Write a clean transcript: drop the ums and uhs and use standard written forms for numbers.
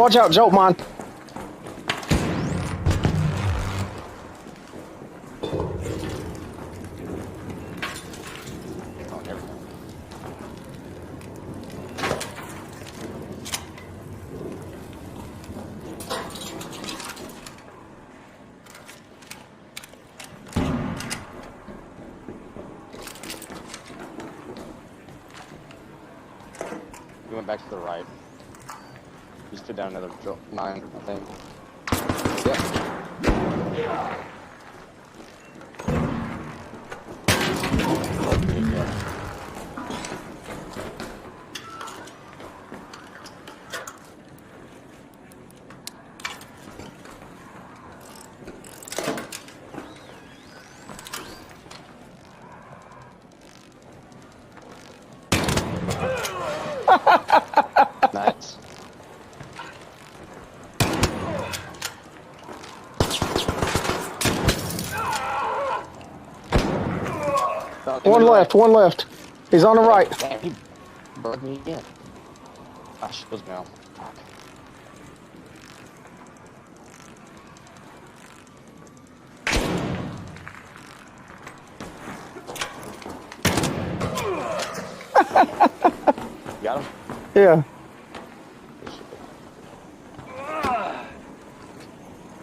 Watch out, Joe, man. Oh, never mind. He went back to the right. He stood down another mine, I think. Yeah. Nice. One left, one left. He's on the right. Damn, he broke me again. Gosh, it was me off. Fuck. Got him? Yeah.